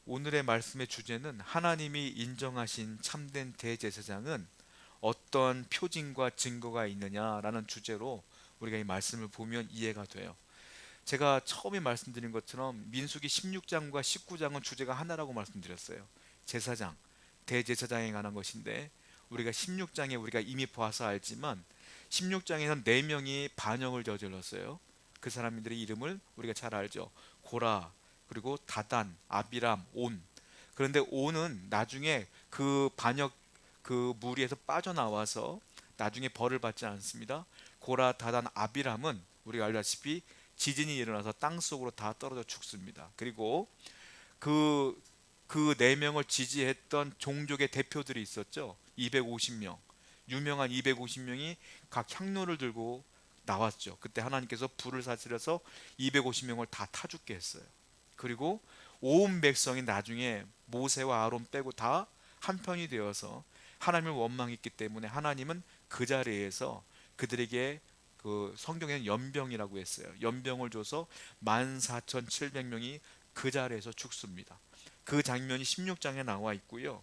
오늘의 말씀의 주제는 하나님이 인정하신 참된 대제사장은 어떤 표징과 증거가 있느냐라는 주제로 우리가 이 말씀을 보면 이해가 돼요. 제가 처음에 말씀드린 것처럼 민수기 16장과 19장은 주제가 하나라고 말씀드렸어요. 제사장, 대제사장에 관한 것인데 우리가 16장에 우리가 이미 봐서 알지만 16장에는 4명이 반역을 저질렀어요. 그 사람들의 이름을 우리가 잘 알죠. 고라, 그리고 다단, 아비람, 온. 그런데 온은 나중에 그 반역 그 무리에서 빠져나와서 나중에 벌을 받지 않습니다. 고라, 다단, 아비람은 우리가 알다시피 지진이 일어나서 땅 속으로 다 떨어져 죽습니다. 그리고 그 그 네 명을 지지했던 종족의 대표들이 있었죠. 250명. 유명한 250명이 각 향로를 들고 나왔죠. 그때 하나님께서 불을 사슬려서 250명을 다 타 죽게 했어요. 그리고 온 백성이 나중에 모세와 아론 빼고 다 한편이 되어서 하나님을 원망했기 때문에 하나님은 그 자리에서 그들에게 그 성경에는 연병이라고 했어요. 연병을 줘서 14,700명이 그 자리에서 죽습니다. 그 장면이 16장에 나와 있고요.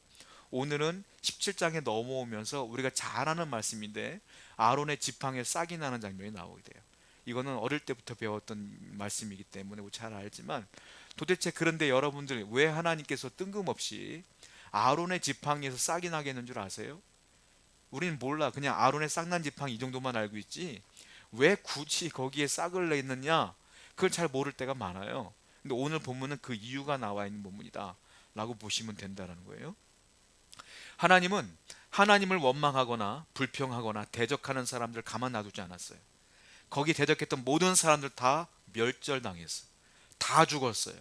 오늘은 17장에 넘어오면서 우리가 잘 아는 말씀인데 아론의 지팡이에 싹이 나는 장면이 나오게 돼요. 이거는 어릴 때부터 배웠던 말씀이기 때문에 잘 알지만 도대체 그런데 여러분들 왜 하나님께서 뜬금없이 아론의 지팡이에서 싹이 나게 했는 줄 아세요? 우리는 몰라. 그냥 아론의 싹난 지팡이 이 정도만 알고 있지 왜 굳이 거기에 싹을 냈느냐 그걸 잘 모를 때가 많아요. 근데 오늘 본문은 그 이유가 나와 있는 본문이다 라고 보시면 된다는 거예요. 하나님은 하나님을 원망하거나 불평하거나 대적하는 사람들 가만 놔두지 않았어요. 거기 대적했던 모든 사람들 다 멸절당했어요. 다 죽었어요.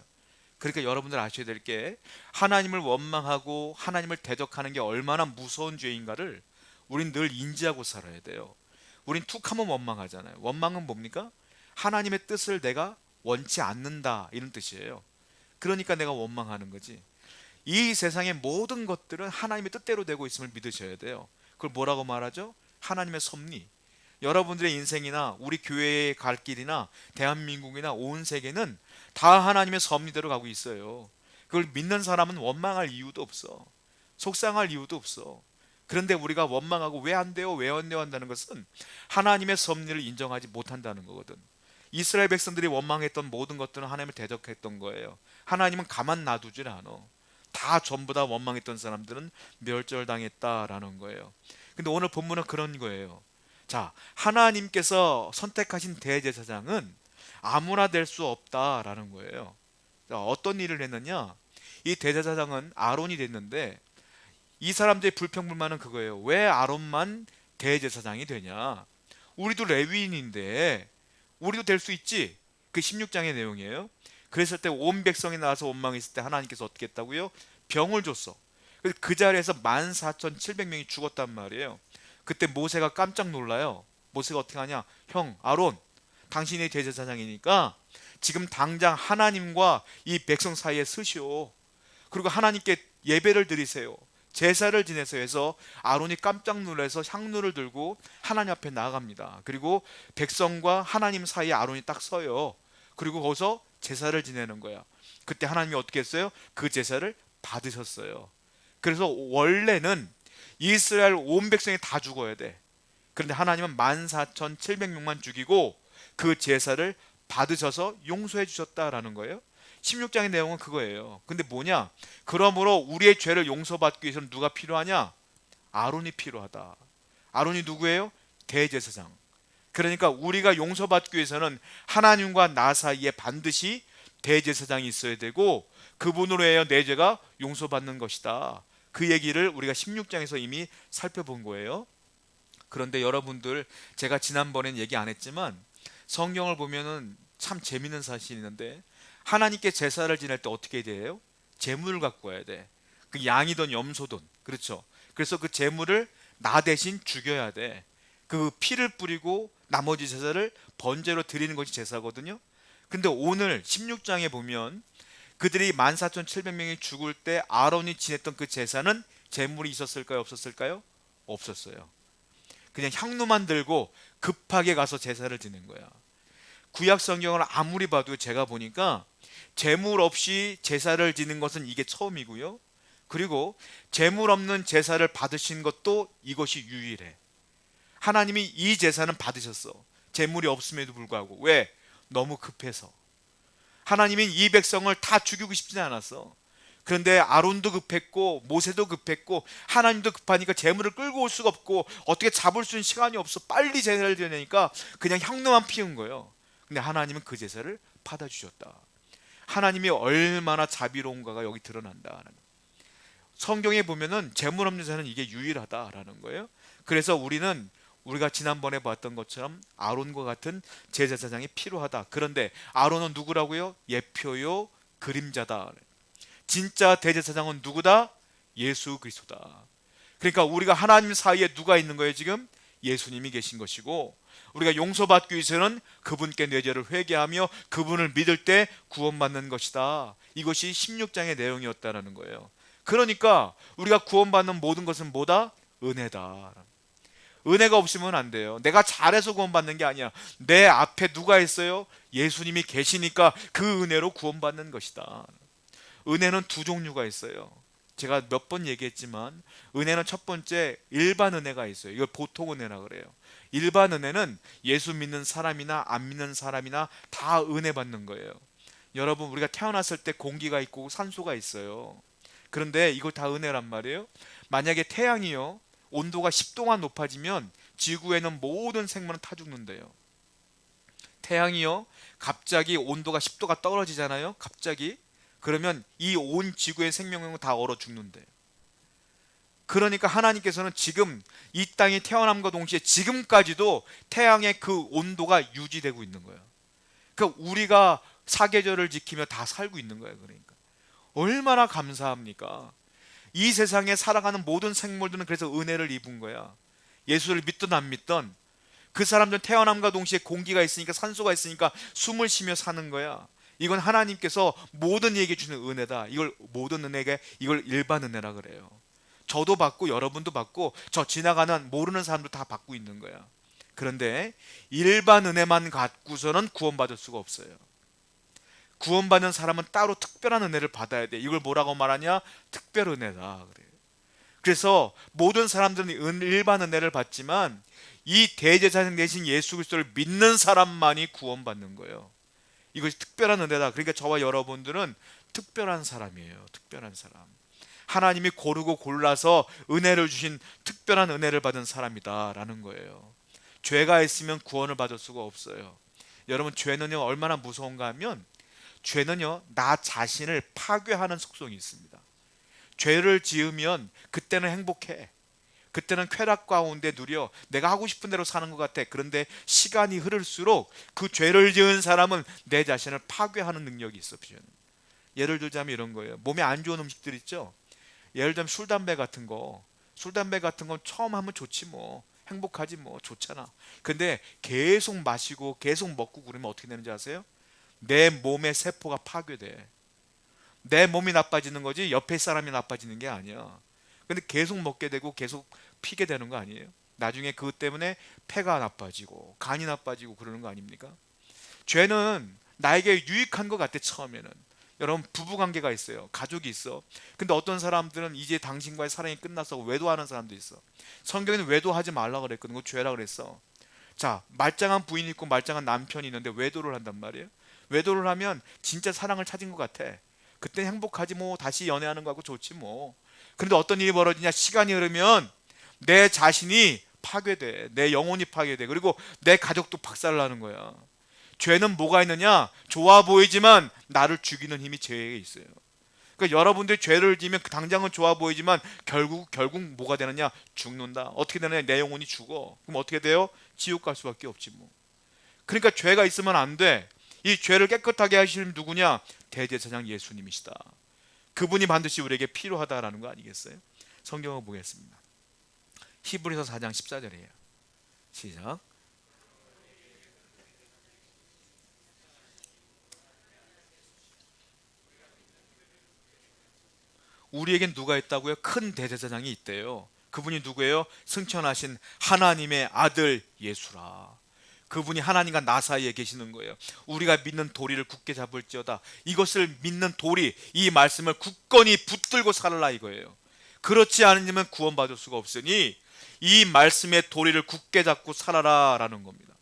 그러니까 여러분들 아셔야 될 게 하나님을 원망하고 하나님을 대적하는 게 얼마나 무서운 죄인가를 우린 늘 인지하고 살아야 돼요. 우린 툭하면 원망하잖아요. 원망은 뭡니까? 하나님의 뜻을 내가 원치 않는다 이런 뜻이에요. 그러니까 내가 원망하는 거지. 이 세상의 모든 것들은 하나님의 뜻대로 되고 있음을 믿으셔야 돼요. 그걸 뭐라고 말하죠? 하나님의 섭리. 여러분들의 인생이나 우리 교회의 갈 길이나 대한민국이나 온 세계는 다 하나님의 섭리대로 가고 있어요. 그걸 믿는 사람은 원망할 이유도 없어. 속상할 이유도 없어. 그런데 우리가 원망하고 왜 안 돼요? 왜 안 돼요? 한다는 것은 하나님의 섭리를 인정하지 못한다는 거거든. 이스라엘 백성들이 원망했던 모든 것들은 하나님을 대적했던 거예요. 하나님은 가만 놔두질 않아. 다 전부 다 원망했던 사람들은 멸절당했다라는 거예요. 근데 오늘 본문은 그런 거예요. 자, 하나님께서 선택하신 대제사장은 아무나 될 수 없다라는 거예요. 자, 어떤 일을 했느냐? 이 대제사장은 아론이 됐는데 이 사람들의 불평불만은 그거예요. 왜 아론만 대제사장이 되냐? 우리도 레위인인데 우리도 될 수 있지. 그 16장의 내용이에요. 그랬을 때 온 백성이 나와서 원망했을 때 하나님께서 어떻게 했다고요? 병을 줬어. 그 자리에서 14,700명이 죽었단 말이에요. 그때 모세가 깜짝 놀라요. 모세가 어떻게 하냐? 형 아론, 당신이 대제사장이니까 지금 당장 하나님과 이 백성 사이에 서시오. 그리고 하나님께 예배를 드리세요. 제사를 지내서 해서 아론이 깜짝 놀라서 향로를 들고 하나님 앞에 나아갑니다. 그리고 백성과 하나님 사이에 아론이 딱 서요. 그리고 거기서 제사를 지내는 거야. 그때 하나님이 어떻게 했어요? 그 제사를 받으셨어요. 그래서 원래는 이스라엘 온 백성이 다 죽어야 돼. 그런데 하나님은 14,700명만 죽이고 그 제사를 받으셔서 용서해 주셨다라는 거예요. 16장의 내용은 그거예요. 근데 뭐냐? 그러므로 우리의 죄를 용서받기 위해서는 누가 필요하냐? 아론이 필요하다. 아론이 누구예요? 대제사장. 그러니까 우리가 용서받기 위해서는 하나님과 나 사이에 반드시 대제사장이 있어야 되고 그분으로 해야 내 죄가 용서받는 것이다. 그 얘기를 우리가 16장에서 이미 살펴본 거예요. 그런데 여러분들 제가 지난번엔 얘기 안 했지만 성경을 보면은 참 재밌는 사실이 있는데 하나님께 제사를 지낼 때 어떻게 돼요? 제물을 갖고 와야 돼. 그 양이든 염소든 그렇죠. 그래서 그 제물을 나 대신 죽여야 돼. 그 피를 뿌리고 나머지 제사를 번제로 드리는 것이 제사거든요. 근데 오늘 16장에 보면 그들이 14,700명이 죽을 때 아론이 지냈던 그 제사는 제물이 있었을까요? 없었을까요? 없었어요. 그냥 향로만 들고 급하게 가서 제사를 지낸 거야. 구약 성경을 아무리 봐도 제가 보니까 제물 없이 제사를 지는 것은 이게 처음이고요. 그리고 제물 없는 제사를 받으신 것도 이것이 유일해. 하나님이 이 제사는 받으셨어. 제물이 없음에도 불구하고. 왜? 너무 급해서. 하나님은 이 백성을 다 죽이고 싶지 않았어. 그런데 아론도 급했고 모세도 급했고 하나님도 급하니까 제물을 끌고 올 수가 없고 어떻게 잡을 수 있는 시간이 없어. 빨리 제사를 드리니까 그냥 향로만 피운 거예요. 근데 하나님은 그 제사를 받아주셨다. 하나님이 얼마나 자비로운가가 여기 드러난다. 성경에 보면은 제물 없는 제사는 이게 유일하다라는 거예요. 그래서 우리가 지난번에 봤던 것처럼 아론과 같은 제사장이 필요하다. 그런데 아론은 누구라고요? 예표요 그림자다. 진짜 대제사장은 누구다? 예수 그리스도다. 그러니까 우리가 하나님 사이에 누가 있는 거예요 지금? 예수님이 계신 것이고, 우리가 용서받기 위해서는 그분께 내 죄를 회개하며 그분을 믿을 때 구원받는 것이다. 이것이 16장의 내용이었다는 거예요. 그러니까 우리가 구원받는 모든 것은 뭐다? 은혜다. 은혜가 없으면 안 돼요. 내가 잘해서 구원받는 게 아니야. 내 앞에 누가 있어요? 예수님이 계시니까 그 은혜로 구원받는 것이다. 은혜는 두 종류가 있어요. 제가 몇 번 얘기했지만 은혜는 첫 번째 일반 은혜가 있어요. 이걸 보통 은혜라 그래요. 일반 은혜는 예수 믿는 사람이나 안 믿는 사람이나 다 은혜 받는 거예요. 여러분, 우리가 태어났을 때 공기가 있고 산소가 있어요. 그런데 이걸 다 은혜란 말이에요. 만약에 태양이요 온도가 10도가 높아지면 지구에는 모든 생물은 타 죽는데요. 태양이요 갑자기 온도가 10도가 떨어지잖아요. 갑자기. 그러면 이 온 지구의 생명은 다 얼어 죽는데요. 그러니까 하나님께서는 지금 이 땅이 태어남과 동시에 지금까지도 태양의 그 온도가 유지되고 있는 거예요. 그러니까 우리가 사계절을 지키며 다 살고 있는 거예요. 그러니까 얼마나 감사합니까? 이 세상에 살아가는 모든 생물들은 그래서 은혜를 입은 거야. 예수를 믿든 안 믿든 그 사람들은 태어남과 동시에 공기가 있으니까 산소가 있으니까 숨을 쉬며 사는 거야. 이건 하나님께서 모든 이에게 주는 은혜다. 이걸 모든 은혜가 이걸 일반 은혜라 그래요. 저도 받고 여러분도 받고 저 지나가는 모르는 사람도 다 받고 있는 거야. 그런데 일반 은혜만 갖고서는 구원받을 수가 없어요. 구원받는 사람은 따로 특별한 은혜를 받아야 돼. 이걸 뭐라고 말하냐? 특별 은혜다 그래요. 그래서 모든 사람들은 일반 은혜를 받지만 이 대제사장 대신 예수 그리스도를 믿는 사람만이 구원받는 거예요. 이것이 특별한 은혜다. 그러니까 저와 여러분들은 특별한 사람이에요. 특별한 사람. 하나님이 고르고 골라서 은혜를 주신 특별한 은혜를 받은 사람이다라는 거예요. 죄가 있으면 구원을 받을 수가 없어요. 여러분, 죄는요 얼마나 무서운가 하면 죄는요 나 자신을 파괴하는 속성이 있습니다. 죄를 지으면 그때는 행복해. 그때는 쾌락 가운데 누려 내가 하고 싶은 대로 사는 것 같아. 그런데 시간이 흐를수록 그 죄를 지은 사람은 내 자신을 파괴하는 능력이 있어. 예를 들자면 이런 거예요. 몸에 안 좋은 음식들 있죠. 예를 들면 술 담배 같은 거. 술 담배 같은 건 처음 하면 좋지 뭐. 행복하지 뭐. 좋잖아. 근데 계속 마시고 계속 먹고 그러면 어떻게 되는지 아세요? 내 몸의 세포가 파괴돼. 내 몸이 나빠지는 거지 옆에 사람이 나빠지는 게 아니야. 근데 계속 먹게 되고 계속 피게 되는 거 아니에요? 나중에 그것 때문에 폐가 나빠지고 간이 나빠지고 그러는 거 아닙니까? 죄는 나에게 유익한 것 같아. 처음에는 여러분, 부부관계가 있어요. 가족이 있어. 근데 어떤 사람들은 이제 당신과의 사랑이 끝나서 외도하는 사람도 있어. 성경에는 외도하지 말라 그랬거든. 그거 죄라 그랬어. 자, 말짱한 부인이 있고 말짱한 남편이 있는데 외도를 한단 말이에요. 외도를 하면 진짜 사랑을 찾은 것 같아. 그때 행복하지 뭐. 다시 연애하는 거하고 좋지 뭐. 그런데 어떤 일이 벌어지냐? 시간이 흐르면 내 자신이 파괴돼. 내 영혼이 파괴돼. 그리고 내 가족도 박살나는 거야. 죄는 뭐가 있느냐? 좋아 보이지만 나를 죽이는 힘이 죄에 있어요. 그러니까 여러분들이 죄를 지면 당장은 좋아 보이지만 결국 뭐가 되느냐? 죽는다. 어떻게 되느냐? 내 영혼이 죽어. 그럼 어떻게 돼요? 지옥 갈 수밖에 없지 뭐. 그러니까 죄가 있으면 안 돼. 이 죄를 깨끗하게 하시는 누구냐? 대제사장 예수님이시다. 그분이 반드시 우리에게 필요하다라는 거 아니겠어요? 성경을 보겠습니다. 히브리서 4장 14절이에요. 시작. 우리에겐 누가 있다고요? 큰 대제사장이 있대요. 그분이 누구예요? 승천하신 하나님의 아들 예수라. 그분이 하나님과 나 사이에 계시는 거예요. 우리가 믿는 도리를 굳게 잡을지어다. 이것을 믿는 도리, 이 말씀을 굳건히 붙들고 살라 이거예요. 그렇지 않으면 구원받을 수가 없으니 이 말씀의 도리를 굳게 잡고 살아라 라는 겁니다.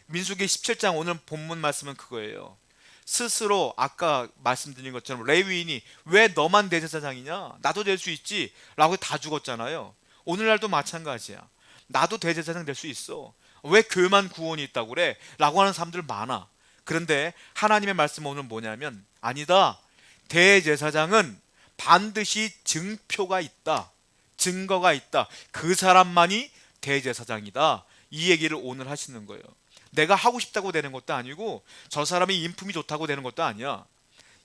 민수기 17장 오늘 본문 말씀은 그거예요. 스스로 아까 말씀드린 것처럼 레위인이 왜 너만 대제사장이냐, 나도 될 수 있지 라고 다 죽었잖아요. 오늘날도 마찬가지야. 나도 대제사장 될 수 있어. 왜 교회만 구원이 있다고 그래? 라고 하는 사람들 많아. 그런데 하나님의 말씀은 오늘 뭐냐면, 아니다, 대제사장은 반드시 증표가 있다, 증거가 있다, 그 사람만이 대제사장이다, 이 얘기를 오늘 하시는 거예요. 내가 하고 싶다고 되는 것도 아니고 저 사람이 인품이 좋다고 되는 것도 아니야.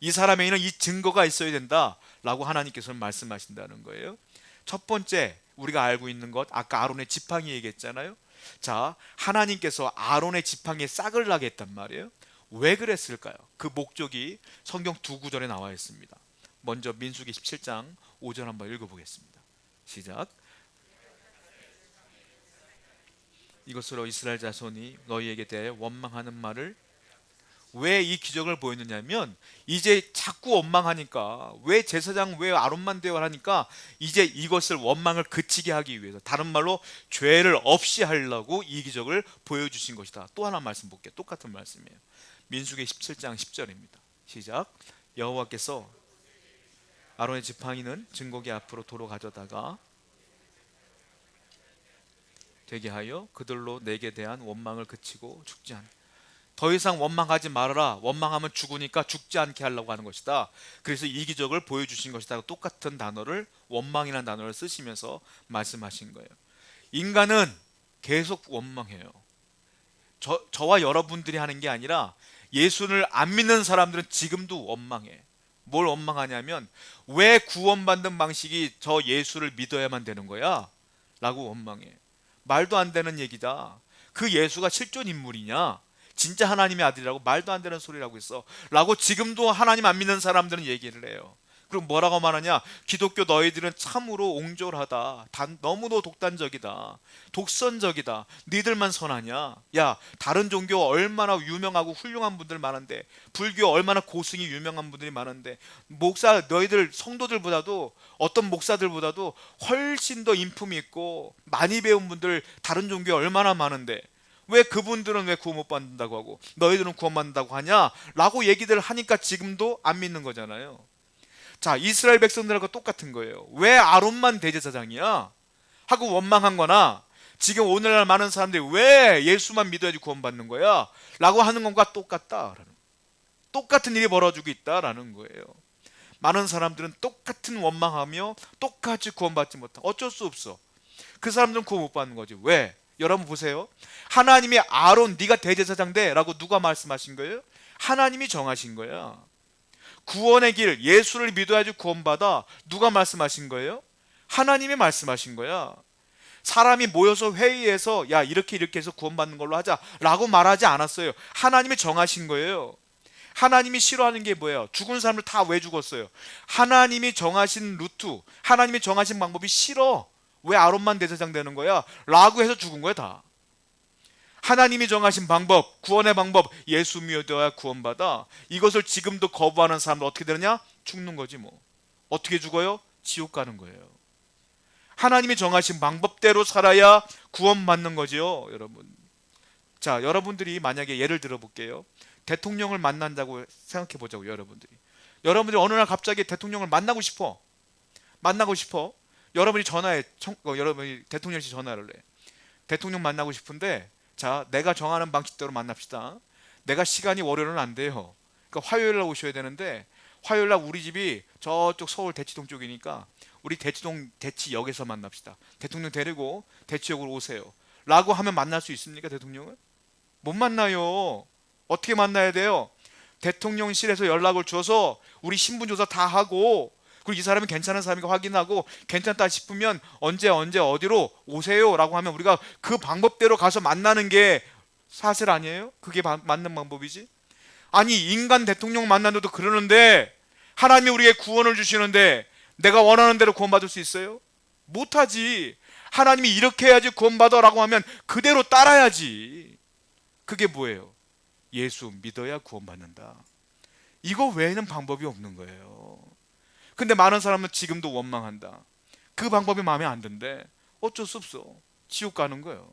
이 사람에게는 이 증거가 있어야 된다 라고 하나님께서는 말씀하신다는 거예요. 첫 번째 우리가 알고 있는 것, 아까 아론의 지팡이 얘기했잖아요. 자, 하나님께서 아론의 지팡이에 싹을 나게 했단 말이에요. 왜 그랬을까요? 그 목적이 성경 두 구절에 나와 있습니다. 먼저 민수기 17장 5절 한번 읽어보겠습니다. 시작. 이것으로 이스라엘 자손이 너희에게 대해 원망하는 말을, 왜 이 기적을 보였느냐면 이제 자꾸 원망하니까, 왜 제사장 왜 아론만 되어 하니까 이제 이것을 원망을 그치게 하기 위해서, 다른 말로 죄를 없이 하려고 이 기적을 보여주신 것이다. 또 하나 말씀 볼게요. 똑같은 말씀이에요. 민수기 17장 10절입니다. 시작. 여호와께서 아론의 지팡이는 증거기 앞으로 도로 가져다가 되게 하여 그들로 내게 대한 원망을 그치고 죽지 않게, 더 이상 원망하지 말아라, 원망하면 죽으니까 죽지 않게 하려고 하는 것이다. 그래서 이 기적을 보여주신 것이다. 똑같은 단어를, 원망이라는 단어를 쓰시면서 말씀하신 거예요. 인간은 계속 원망해요. 저와 여러분들이 하는 게 아니라 예수를 안 믿는 사람들은 지금도 원망해. 뭘 원망하냐면, 왜 구원받는 방식이 저 예수를 믿어야만 되는 거야? 라고 원망해. 말도 안 되는 얘기다. 그 예수가 실존 인물이냐? 진짜 하나님의 아들이라고? 말도 안 되는 소리라고 있어 라고 지금도 하나님 안 믿는 사람들은 얘기를 해요. 그럼 뭐라고 말하냐? 기독교 너희들은 참으로 옹졸하다, 너무도 독단적이다, 독선적이다, 니들만 선하냐? 야, 다른 종교 얼마나 유명하고 훌륭한 분들 많은데, 불교 얼마나 고승이 유명한 분들이 많은데, 목사 너희들 성도들보다도, 어떤 목사들보다도 훨씬 더 인품이 있고 많이 배운 분들 다른 종교에 얼마나 많은데 왜 그분들은 왜 구원 못 받는다고 하고 너희들은 구원 받는다고 하냐? 라고 얘기들 하니까 지금도 안 믿는 거잖아요. 자, 이스라엘 백성들하고 똑같은 거예요. 왜 아론만 대제사장이야? 하고 원망한 거나, 지금 오늘날 많은 사람들이 왜 예수만 믿어야지 구원받는 거야? 라고 하는 것과 똑같다라는, 똑같은 일이 벌어지고 있다라는 거예요. 많은 사람들은 똑같은 원망하며 똑같이 구원받지 못하, 어쩔 수 없어. 그 사람들은 구원 못 받는 거지. 왜? 여러분 보세요. 하나님이 아론 네가 대제사장 돼 라고 누가 말씀하신 거예요? 하나님이 정하신 거야. 구원의 길, 예수를 믿어야지 구원받아, 누가 말씀하신 거예요? 하나님이 말씀하신 거야. 사람이 모여서 회의해서 야, 이렇게 해서 구원받는 걸로 하자 라고 말하지 않았어요. 하나님이 정하신 거예요. 하나님이 싫어하는 게 뭐예요? 죽은 사람들 다 왜 죽었어요? 하나님이 정하신 루트, 하나님이 정하신 방법이 싫어. 왜 아론만 대제사장 되는 거야? 라고 해서 죽은 거야 다. 하나님이 정하신 방법, 구원의 방법, 예수 믿어야 구원받아, 이것을 지금도 거부하는 사람들 어떻게 되느냐? 죽는 거지 뭐. 어떻게 죽어요? 지옥 가는 거예요. 하나님이 정하신 방법대로 살아야 구원받는 거지요, 여러분. 자, 여러분들이 만약에 예를 들어 볼게요. 대통령을 만난다고 생각해 보자고. 여러분들이 어느 날 갑자기 대통령을 만나고 싶어. 여러분이 여러분이 대통령씨 전화를 해. 대통령 만나고 싶은데, 자, 내가 정하는 방식대로 만납시다. 내가 시간이 월요일은 안 돼요. 그러니까 화요일 날 오셔야 되는데, 화요일 날 우리 집이 저쪽 서울 대치동 쪽이니까 우리 대치동 대치역에서 만납시다. 대통령 데리고 대치역으로 오세요. 라고 하면 만날 수 있습니까, 대통령을? 못 만나요. 어떻게 만나야 돼요? 대통령실에서 연락을 줘서 우리 신분조사 다 하고, 그리고 이 사람이 괜찮은 사람인가 확인하고, 괜찮다 싶으면 언제 어디로 오세요 라고 하면 우리가 그 방법대로 가서 만나는 게 사실 아니에요? 그게 맞는 방법이지. 아니, 인간 대통령 만나도 그러는데 하나님이 우리에게 구원을 주시는데 내가 원하는 대로 구원받을 수 있어요? 못하지. 하나님이 이렇게 해야지 구원받아 라고 하면 그대로 따라야지. 그게 뭐예요? 예수 믿어야 구원받는다. 이거 외에는 방법이 없는 거예요. 근데 많은 사람은 지금도 원망한다. 그 방법이 마음에 안 든대. 어쩔 수 없어. 지옥 가는 거예요.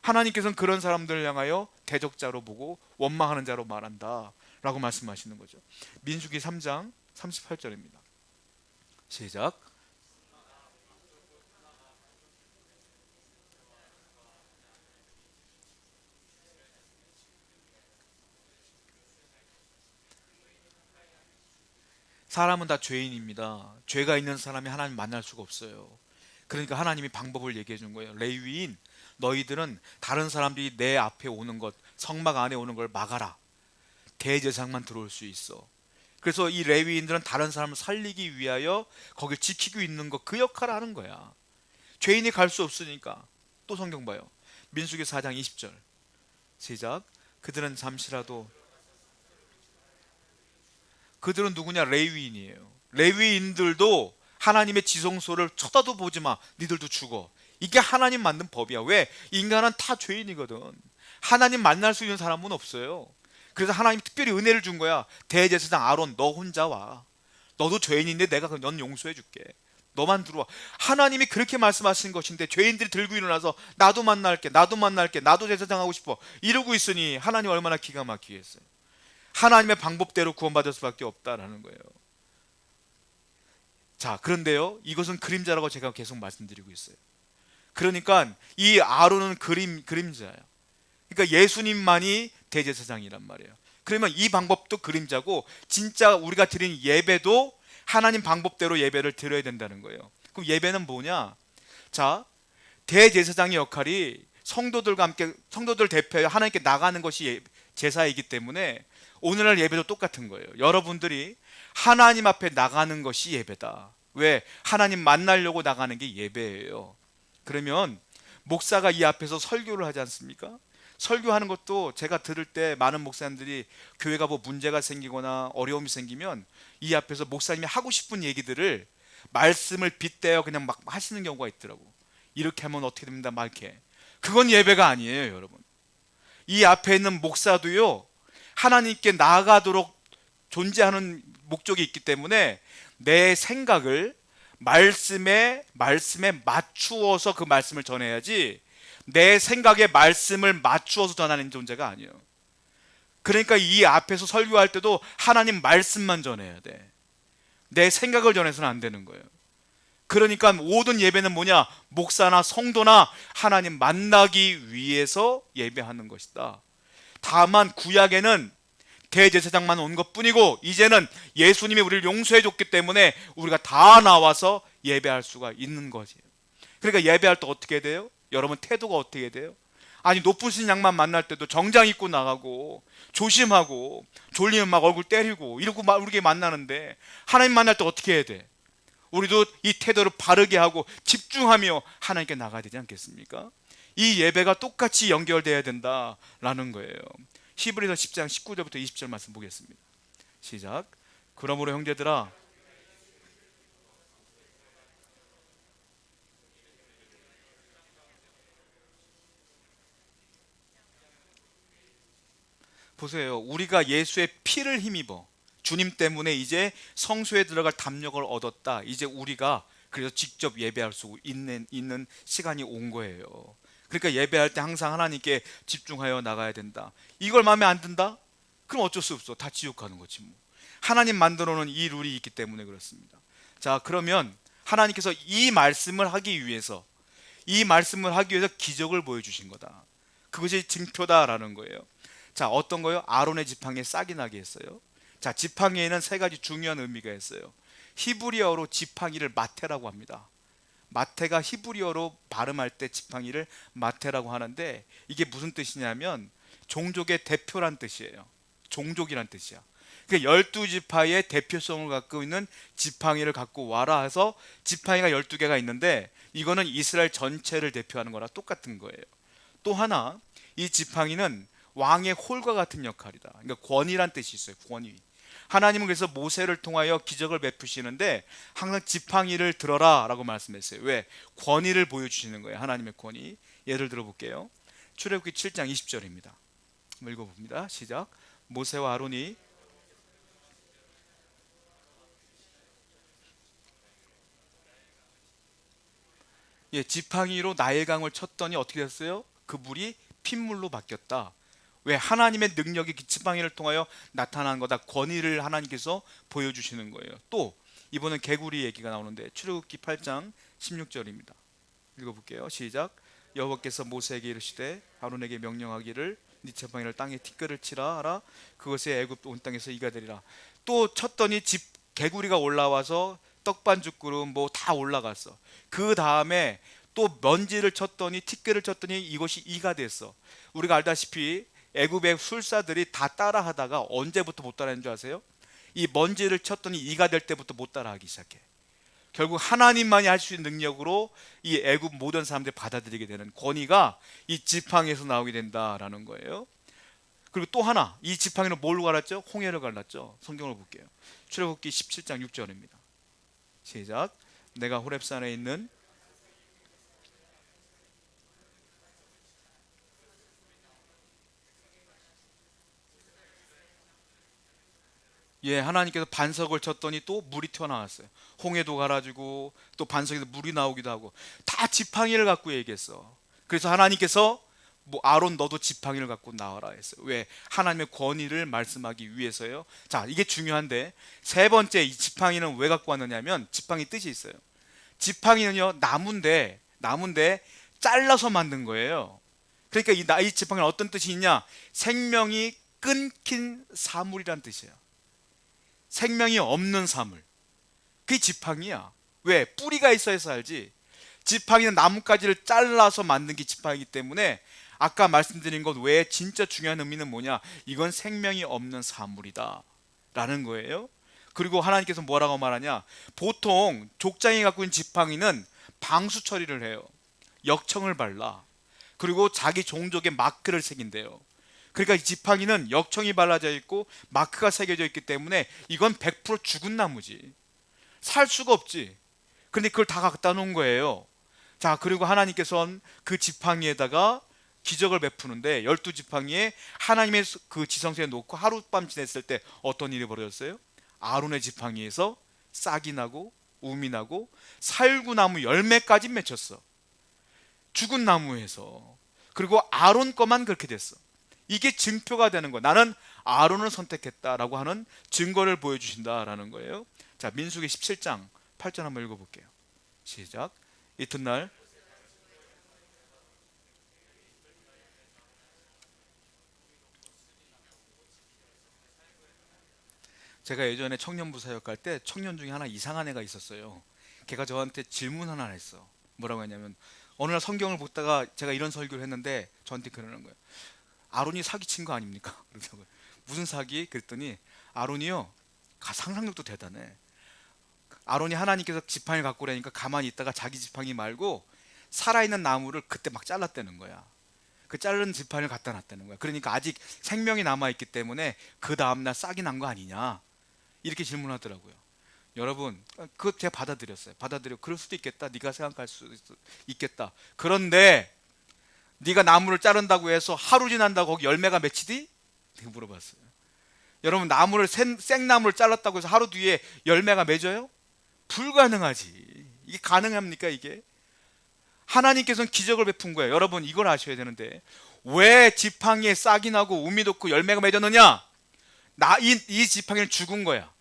하나님께서는 그런 사람들을 향하여 대적자로 보고 원망하는 자로 말한다 라고 말씀하시는 거죠. 민수기 3장 38절입니다. 시작. 사람은 다 죄인입니다. 죄가 있는 사람이 하나님 만날 수가 없어요. 그러니까 하나님이 방법을 얘기해 준 거예요. 레위인 너희들은 다른 사람들이 내 앞에 오는 것, 성막 안에 오는 걸 막아라. 대제사장만 들어올 수 있어. 그래서 이 레위인들은 다른 사람을 살리기 위하여 거길 지키고 있는 것, 그 역할을 하는 거야. 죄인이 갈 수 없으니까. 또 성경 봐요. 민수기 4장 20절 시작. 그들은 잠시라도, 그들은 누구냐? 레위인이에요. 레위인들도 하나님의 지성소를 쳐다도 보지 마. 니들도 죽어. 이게 하나님 만든 법이야. 왜? 인간은 다 죄인이거든. 하나님 만날 수 있는 사람은 없어요. 그래서 하나님 특별히 은혜를 준 거야. 대제사장 아론, 너 혼자 와. 너도 죄인인데 내가 넌 용서해 줄게. 너만 들어와. 하나님이 그렇게 말씀하신 것인데 죄인들이 들고 일어나서 나도 만날게, 나도 만날게, 나도 제사장 하고 싶어 이러고 있으니 하나님 얼마나 기가 막히겠어요. 하나님의 방법대로 구원받을 수밖에 없다라는 거예요. 자, 그런데요, 이것은 그림자라고 제가 계속 말씀드리고 있어요. 그러니까 이 아론은 그림자예요. 그러니까 예수님만이 대제사장이란 말이에요. 그러면 이 방법도 그림자고, 진짜 우리가 드린 예배도 하나님 방법대로 예배를 드려야 된다는 거예요. 그럼 예배는 뭐냐? 자, 대제사장의 역할이 성도들과 함께, 성도들 대표해 하나님께 나가는 것이 제사이기 때문에 오늘날 예배도 똑같은 거예요. 여러분들이 하나님 앞에 나가는 것이 예배다. 왜? 하나님 만나려고 나가는 게 예배예요. 그러면 목사가 이 앞에서 설교를 하지 않습니까? 설교하는 것도 제가 들을 때 많은 목사님들이 교회가 뭐 문제가 생기거나 어려움이 생기면 이 앞에서 목사님이 하고 싶은 얘기들을 말씀을 빗대어 그냥 막 하시는 경우가 있더라고. 이렇게 하면 어떻게 됩니다, 막 이렇게. 그건 예배가 아니에요, 여러분. 이 앞에 있는 목사도요, 하나님께 나아가도록 존재하는 목적이 있기 때문에 내 생각을 말씀에 맞추어서 그 말씀을 전해야지, 내 생각에 말씀을 맞추어서 전하는 존재가 아니에요. 그러니까 이 앞에서 설교할 때도 하나님 말씀만 전해야 돼. 내 생각을 전해서는 안 되는 거예요. 그러니까 모든 예배는 뭐냐? 목사나 성도나 하나님 만나기 위해서 예배하는 것이다. 다만 구약에는 대제사장만 온 것뿐이고, 이제는 예수님이 우리를 용서해 줬기 때문에 우리가 다 나와서 예배할 수가 있는 거지. 그러니까 예배할 때 어떻게 돼요? 여러분 태도가 어떻게 돼요? 아니, 높으신 양만 만날 때도 정장 입고 나가고 조심하고 졸리면 막 얼굴 때리고 이러고 우리게 만나는데, 하나님 만날 때 어떻게 해야 돼? 우리도 이 태도를 바르게 하고 집중하며 하나님께 나가야 되지 않겠습니까? 이 예배가 똑같이 연결되어야 된다라는 거예요. 히브리서 10장 19절부터 20절 말씀 보겠습니다. 시작. 그러므로 형제들아, 보세요. 우리가 예수의 피를 힘입어 주님 때문에 이제 성소에 들어갈 담력을 얻었다. 이제 우리가 그래서 직접 예배할 수 있는 시간이 온 거예요. 그러니까 예배할 때 항상 하나님께 집중하여 나가야 된다. 이걸 마음에 안 든다? 그럼 어쩔 수 없어. 다 지옥 가는 거지 뭐. 하나님 만들어 놓은 이 룰이 있기 때문에 그렇습니다. 자, 그러면 하나님께서 이 말씀을 하기 위해서 기적을 보여주신 거다. 그것이 증표다라는 거예요. 자, 어떤 거요? 아론의 지팡이에 싹이 나게 했어요. 자, 지팡이에는 세 가지 중요한 의미가 있어요. 히브리어로 지팡이를 마테라고 합니다. 마테가 히브리어로 발음할 때 지팡이를 마테라고 하는데, 이게 무슨 뜻이냐면 종족의 대표란 뜻이에요. 종족이란 뜻이야. 그러니까 12지파의 대표성을 갖고 있는 지팡이를 갖고 와라 해서 지팡이가 12개가 있는데, 이거는 이스라엘 전체를 대표하는 거라 똑같은 거예요. 또 하나, 이 지팡이는 왕의 홀과 같은 역할이다. 그러니까 권위란 뜻이 있어요. 권위. 하나님은 그래서 모세를 통하여 기적을 베푸시는데 항상 지팡이를 들어라 라고 말씀했어요. 왜? 권위를 보여주시는 거예요. 하나님의 권위. 예를 들어 볼게요. 출애굽기 7장 20절입니다. 한번 읽어봅니다. 시작. 모세와 아론이 지팡이로 나일강을 쳤더니 어떻게 됐어요? 그 물이 핏물로 바뀌었다. 왜? 하나님의 능력이 그 지팡이를 통하여 나타난 거다. 권위를 하나님께서 보여주시는 거예요. 또 이번엔 개구리 얘기가 나오는데 출애굽기 8장 16절입니다. 읽어볼게요. 시작. 여호와께서 모세에게 이르시되 아론에게 명령하기를 네 지팡이를 땅에 티끌을 치라 하라. 그것이 애굽 온 땅에서 이가 되리라. 또 쳤더니 개구리가 올라와서 떡반죽 그릇 뭐 다 올라갔어. 그 다음에 또 먼지를 쳤더니 티끌을 쳤더니 이것이 이가 됐어. 우리가 알다시피 애굽의 술사들이 다 따라하다가 언제부터 못 따라하는 줄 아세요? 이 먼지를 쳤더니 이가 될 때부터 못 따라하기 시작해. 결국 하나님만이 할 수 있는 능력으로 이 애굽 모든 사람들이 받아들이게 되는 권위가 이 지팡이에서 나오게 된다라는 거예요. 그리고 또 하나, 이 지팡이는 뭘로 갈랐죠? 홍해를 갈랐죠. 성경을 볼게요. 출애굽기 17장 6절입니다. 시작. 내가 호렙산에 있는 하나님께서 반석을 쳤더니 또 물이 튀어나왔어요. 홍해도 갈아지고 또 반석에서 물이 나오기도 하고 다 지팡이를 갖고 얘기했어. 그래서 하나님께서 아론 너도 지팡이를 갖고 나와라 했어요. 왜? 하나님의 권위를 말씀하기 위해서요. 자, 이게 중요한데 세 번째, 이 지팡이는 왜 갖고 왔느냐면 지팡이 뜻이 있어요. 지팡이는요 나무인데 잘라서 만든 거예요. 그러니까 이 지팡이는 어떤 뜻이 있냐? 생명이 끊긴 사물이란 뜻이에요. 생명이 없는 사물. 그게 지팡이야. 왜? 뿌리가 있어야 살지. 지팡이는 나뭇가지를 잘라서 만든 게 지팡이기 때문에 아까 말씀드린 것 외에 진짜 중요한 의미는 뭐냐? 이건 생명이 없는 사물이다 라는 거예요. 그리고 하나님께서 뭐라고 말하냐? 보통 족장이 갖고 있는 지팡이는 방수 처리를 해요. 역청을 발라. 그리고 자기 종족의 마크를 새긴대요. 그러니까 이 지팡이는 역청이 발라져 있고 마크가 새겨져 있기 때문에 이건 100% 죽은 나무지. 살 수가 없지. 근데 그걸 다 갖다 놓은 거예요. 자, 그리고 하나님께서는 그 지팡이에다가 기적을 베푸는데 12지팡이에 하나님의 그 지성소에 놓고 하룻밤 지냈을 때 어떤 일이 벌어졌어요? 아론의 지팡이에서 싹이 나고 우미 나고 살구나무 열매까지 맺혔어. 죽은 나무에서. 그리고 아론 거만 그렇게 됐어. 이게 증표가 되는 거야. 나는 아론을 선택했다라고 하는 증거를 보여주신다라는 거예요. 자, 민수기 17장 8절 한번 읽어볼게요. 시작. 이튿날 제가 예전에 청년부 사역할 때 청년 중에 하나 이상한 애가 있었어요. 걔가 저한테 질문 하나 했어. 뭐라고 했냐면 어느 날 성경을 보다가 제가 이런 설교를 했는데 저한테 그러는 거예요. 아론이 사기친 거 아닙니까? 그러더라고요. 무슨 사기? 그랬더니 아론이요 상상력도 대단해. 아론이 하나님께서 지팡이를 갖고 오라니까 가만히 있다가 자기 지팡이 말고 살아있는 나무를 그때 막 잘랐다는 거야. 그 자른 지팡이를 갖다 놨다는 거야. 그러니까 아직 생명이 남아있기 때문에 그 다음날 싹이 난 거 아니냐 이렇게 질문하더라고요. 여러분, 그거 제가 받아들였어요. 그럴 수도 있겠다. 네가 생각할 수 있겠다. 그런데 네가 나무를 자른다고 해서 하루 지난다고 거기 열매가 맺히디? 내가 물어봤어요. 여러분, 생나무를 잘랐다고 해서 하루 뒤에 열매가 맺어요? 불가능하지. 이게 가능합니까 이게? 하나님께서는 기적을 베푼 거예요. 여러분, 이걸 아셔야 되는데 왜 지팡이에 싹이 나고 우미 돋고 열매가 맺었느냐? 이 지팡이는 죽은 거야.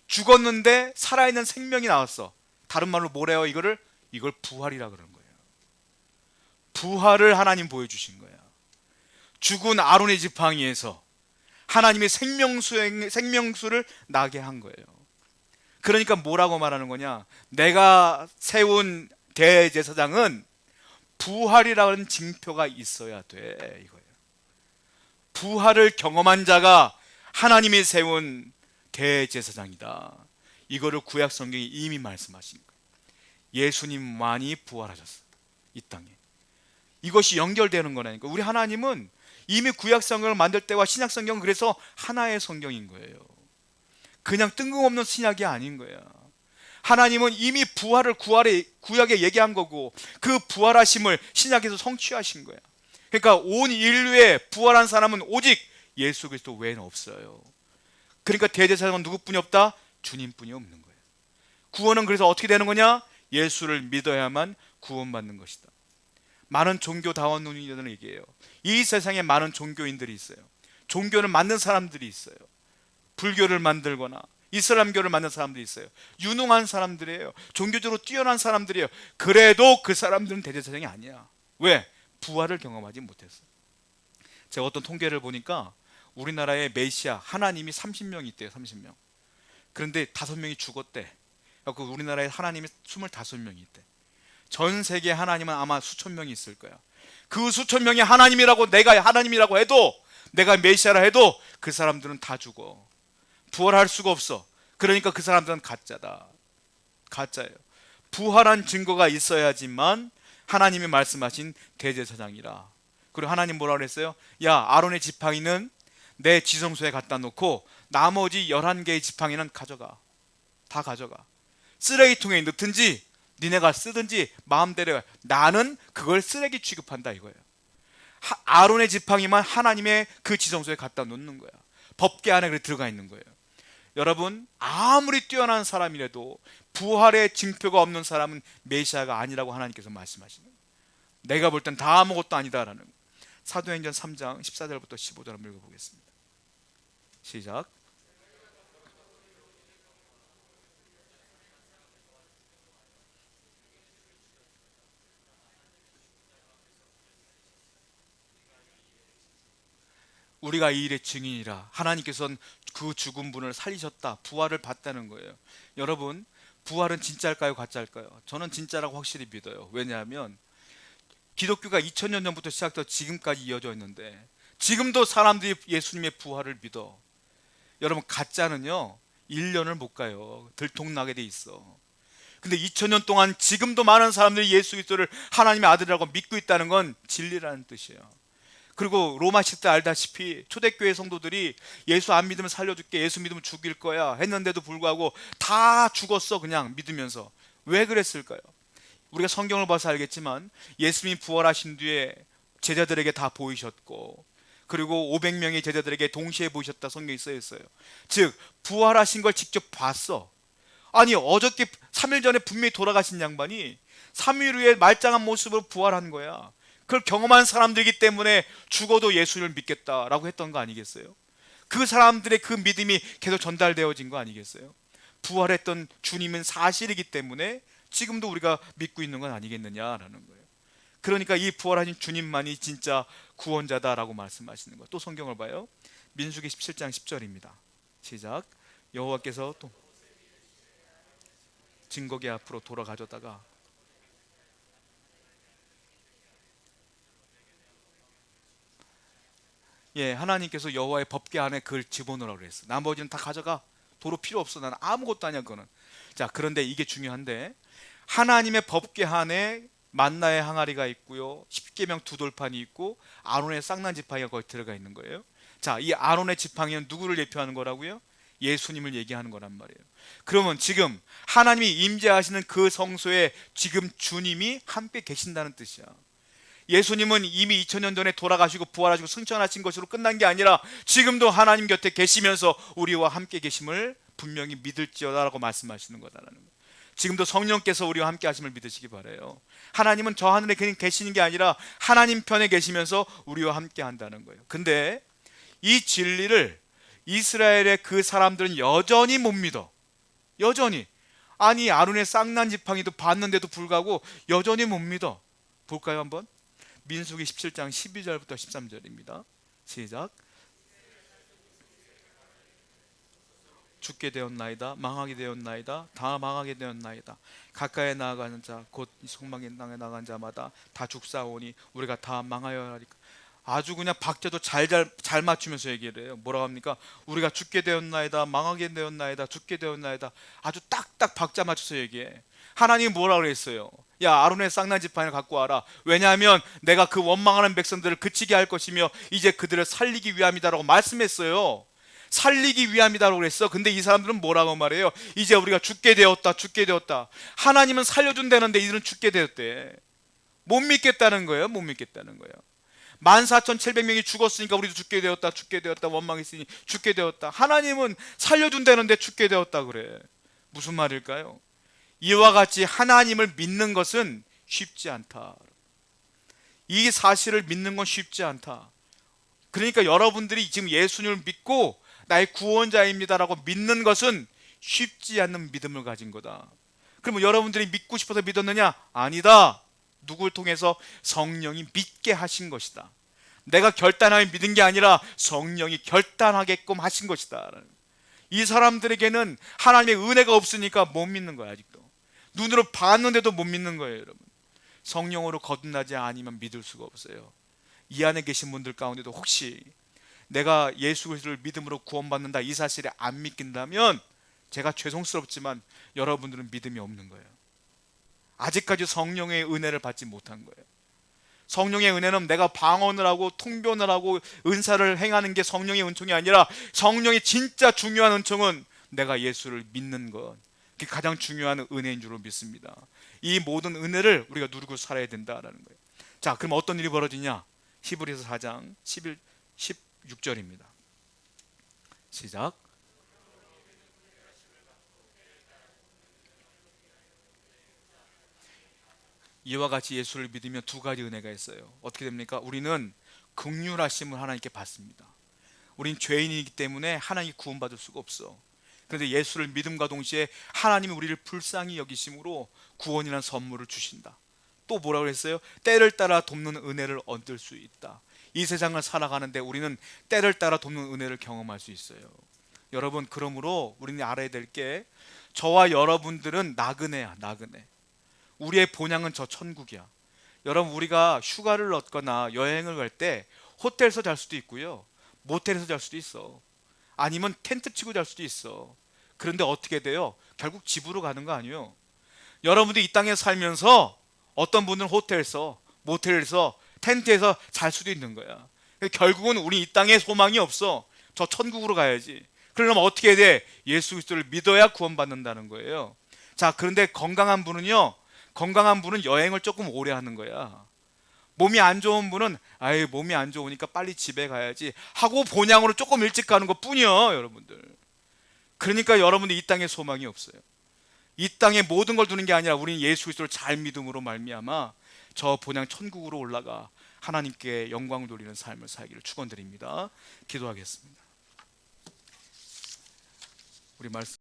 죽었는데 살아있는 생명이 나왔어. 다른 말로 뭐래요? 이걸 부활이라 그러는 거예요. 부활을 하나님 보여주신 거야. 죽은 아론의 지팡이에서 하나님의 생명수를 나게 한 거예요. 그러니까 뭐라고 말하는 거냐? 내가 세운 대제사장은 부활이라는 징표가 있어야 돼 이거예요. 부활을 경험한 자가 하나님이 세운 대제사장이다. 이거를 구약 성경이 이미 말씀하신 거예요. 예수님만이 부활하셨어요. 이 땅에. 이것이 연결되는 거라니까. 우리 하나님은 이미 구약 성경을 만들 때와 신약 성경은 그래서 하나의 성경인 거예요. 그냥 뜬금없는 신약이 아닌 거야. 하나님은 이미 부활을 구약에 얘기한 거고 그 부활하심을 신약에서 성취하신 거야. 그러니까 온 인류에 부활한 사람은 오직 예수 그리스도 외에는 없어요. 그러니까 대제사장은 누구뿐이 없다? 주님뿐이 없는 거예요. 구원은 그래서 어떻게 되는 거냐? 예수를 믿어야만 구원받는 것이다. 많은 종교다원론자들은 얘기해요. 이 세상에 많은 종교인들이 있어요. 종교를 만든 사람들이 있어요. 불교를 만들거나 이슬람교를 만든 사람들이 있어요. 유능한 사람들이에요. 종교적으로 뛰어난 사람들이에요. 그래도 그 사람들은 대제사장이 아니야. 왜? 부활을 경험하지 못했어. 제가 어떤 통계를 보니까 우리나라에 메시아 하나님이 30명 있대요. 30명. 그런데 5명이 죽었대. 그 우리나라에 하나님이 25명이 있대. 전 세계 하나님은 아마 수천 명이 있을 거야. 그 수천 명이 하나님이라고, 내가 하나님이라고 해도, 내가 메시아라 해도 그 사람들은 다 죽어. 부활할 수가 없어. 그러니까 그 사람들은 가짜다. 가짜예요. 부활한 증거가 있어야지만 하나님이 말씀하신 대제사장이라. 그리고 하나님 뭐라 그랬어요? 야, 아론의 지팡이는 내 지성소에 갖다 놓고 나머지 11개의 지팡이는 가져가. 다 가져가. 쓰레기통에 넣든지 니네가 쓰든지 마음대로 해. 나는 그걸 쓰레기 취급한다 이거예요. 아론의 지팡이만 하나님의 그 지성소에 갖다 놓는 거야. 법궤 안에 그렇게 들어가 있는 거예요. 여러분, 아무리 뛰어난 사람이라도 부활의 징표가 없는 사람은 메시아가 아니라고 하나님께서 말씀하시는 거예요. 내가 볼 땐 다 아무것도 아니다라는 거예요. 사도행전 3장 14절부터 15절 한번 읽어보겠습니다. 시작. 우리가 이 일의 증인이라. 하나님께서는 그 죽은 분을 살리셨다, 부활을 봤다는 거예요. 여러분, 부활은 진짜일까요, 가짜일까요? 저는 진짜라고 확실히 믿어요. 왜냐하면 기독교가 2000년 전부터 시작돼서 지금까지 이어져 있는데 지금도 사람들이 예수님의 부활을 믿어. 여러분, 가짜는요 1년을 못 가요. 들통나게 돼 있어. 근데 2000년 동안 지금도 많은 사람들이 예수 그리스도를 하나님의 아들이라고 믿고 있다는 건 진리라는 뜻이에요. 그리고 로마 시대 알다시피 초대교회 성도들이 예수 안 믿으면 살려줄게, 예수 믿으면 죽일 거야 했는데도 불구하고 다 죽었어. 그냥 믿으면서. 왜 그랬을까요? 우리가 성경을 봐서 알겠지만 예수님이 부활하신 뒤에 제자들에게 다 보이셨고, 그리고 500명의 제자들에게 동시에 보이셨다 성경에 써 있어요. 즉 부활하신 걸 직접 봤어. 아니, 어저께 3일 전에 분명히 돌아가신 양반이 3일 후에 말짱한 모습으로 부활한 거야. 그걸 경험한 사람들이기 때문에 죽어도 예수를 믿겠다라고 했던 거 아니겠어요? 그 사람들의 그 믿음이 계속 전달되어진 거 아니겠어요? 부활했던 주님은 사실이기 때문에 지금도 우리가 믿고 있는 건 아니겠느냐라는 거예요. 그러니까 이 부활하신 주님만이 진짜 구원자다라고 말씀하시는 거예요. 또 성경을 봐요. 민수기 17장 10절입니다. 시작. 여호와께서 또 증거궤 앞으로 돌아가져다가 하나님께서 여호와의 법궤 안에 그걸 집어넣으라고 그랬어. 나머지는 다 가져가. 도로 필요 없어. 나는 아무것도 아니야 그거는. 자, 그런데 이게 중요한데 하나님의 법궤 안에 만나의 항아리가 있고요, 십계명 두 돌판이 있고 아론의 쌍난 지팡이가 거기 들어가 있는 거예요. 자, 이 아론의 지팡이는 누구를 예표하는 거라고요? 예수님을 얘기하는 거란 말이에요. 그러면 지금 하나님이 임재하시는 그 성소에 지금 주님이 함께 계신다는 뜻이야. 예수님은 이미 2000년 전에 돌아가시고 부활하시고 승천하신 것으로 끝난 게 아니라 지금도 하나님 곁에 계시면서 우리와 함께 계심을 분명히 믿을지어다라고 말씀하시는 거다라는 거예요. 지금도 성령께서 우리와 함께 하심을 믿으시기 바라요. 하나님은 저 하늘에 그냥 계시는 게 아니라 하나님 편에 계시면서 우리와 함께 한다는 거예요. 근데 이 진리를 이스라엘의 그 사람들은 여전히 못 믿어. 여전히. 아니, 아론의 쌍난 지팡이도 봤는데도 불구하고 여전히 못 믿어. 볼까요 한번? 민수기 17장 12절부터 13절입니다. 시작. 죽게 되었나이다. 망하게 되었나이다. 다 망하게 되었나이다. 가까이 나아가는 자 곧 속망의 땅에 나간 자마다 다 죽사오니 우리가 다 망하여 하리까. 아주 그냥 박자도 잘 맞추면서 얘기를 해요. 뭐라고 합니까? 우리가 죽게 되었나이다. 망하게 되었나이다. 죽게 되었나이다. 아주 딱딱 박자 맞춰서 얘기해. 하나님이 뭐라고 그랬어요? 야, 아론의 쌍난 지팡이를 갖고 와라. 왜냐하면 내가 그 원망하는 백성들을 그치게 할 것이며 이제 그들을 살리기 위함이다라고 말씀했어요. 살리기 위함이다라고 그랬어. 근데 이 사람들은 뭐라고 말해요? 이제 우리가 죽게 되었다. 죽게 되었다. 하나님은 살려준다는데 이들은 죽게 되었대. 못 믿겠다는 거예요. 못 믿겠다는 거예요. 14,700명이 죽었으니까 우리도 죽게 되었다, 죽게 되었다, 원망했으니 죽게 되었다. 하나님은 살려준다는데 죽게 되었다 그래. 무슨 말일까요? 이와 같이 하나님을 믿는 것은 쉽지 않다. 이 사실을 믿는 건 쉽지 않다. 그러니까 여러분들이 지금 예수님을 믿고 나의 구원자입니다라고 믿는 것은 쉽지 않는 믿음을 가진 거다. 그러면 여러분들이 믿고 싶어서 믿었느냐? 아니다. 누굴 통해서? 성령이 믿게 하신 것이다. 내가 결단하여 믿은 게 아니라 성령이 결단하게끔 하신 것이다. 이 사람들에게는 하나님의 은혜가 없으니까 못 믿는 거야. 아직도 눈으로 봤는데도 못 믿는 거예요. 여러분, 성령으로 거듭나지 아니면 믿을 수가 없어요. 이 안에 계신 분들 가운데도 혹시 내가 예수 그리스도를 믿음으로 구원받는다 이 사실에 안 믿긴다면 제가 죄송스럽지만 여러분들은 믿음이 없는 거예요. 아직까지 성령의 은혜를 받지 못한 거예요. 성령의 은혜는 내가 방언을 하고 통변을 하고 은사를 행하는 게 성령의 은총이 아니라, 성령의 진짜 중요한 은총은 내가 예수를 믿는 것, 그게 가장 중요한 은혜인 줄로 믿습니다. 이 모든 은혜를 우리가 누리고 살아야 된다라는 거예요. 자, 그럼 어떤 일이 벌어지냐? 히브리서 4장 11, 16절입니다. 시작. 이와 같이 예수를 믿으면 두 가지 은혜가 있어요. 어떻게 됩니까? 우리는 긍휼하심을 하나님께 받습니다. 우린 죄인이기 때문에 하나님이 구원받을 수가 없어. 그런데 예수를 믿음과 동시에 하나님이 우리를 불쌍히 여기심으로 구원이라는 선물을 주신다. 또 뭐라고 그랬어요? 때를 따라 돕는 은혜를 얻을 수 있다. 이 세상을 살아가는데 우리는 때를 따라 돕는 은혜를 경험할 수 있어요. 여러분, 그러므로 우리는 알아야 될 게, 저와 여러분들은 나그네야, 나그네. 우리의 본향은 저 천국이야. 여러분, 우리가 휴가를 얻거나 여행을 갈 때 호텔에서 잘 수도 있고요, 모텔에서 잘 수도 있어. 아니면 텐트 치고 잘 수도 있어. 그런데 어떻게 돼요? 결국 집으로 가는 거 아니에요. 여러분들이 이 땅에 살면서 어떤 분은 호텔에서, 모텔에서, 텐트에서 잘 수도 있는 거야. 결국은 우리 이 땅에 소망이 없어. 저 천국으로 가야지. 그러려면 어떻게 해야 돼? 예수 그리스도를 믿어야 구원받는다는 거예요. 자, 그런데 건강한 분은요, 건강한 분은 여행을 조금 오래 하는 거야. 몸이 안 좋은 분은 아예 몸이 안 좋으니까 빨리 집에 가야지 하고 본향으로 조금 일찍 가는 것 뿐이요, 여러분들. 그러니까 여러분들 이 땅에 소망이 없어요. 이 땅에 모든 걸 두는 게 아니라 우리는 예수 그리스도를 잘 믿음으로 말미암아 저 본향 천국으로 올라가 하나님께 영광을 돌리는 삶을 살기를 축원드립니다. 기도하겠습니다. 우리 말씀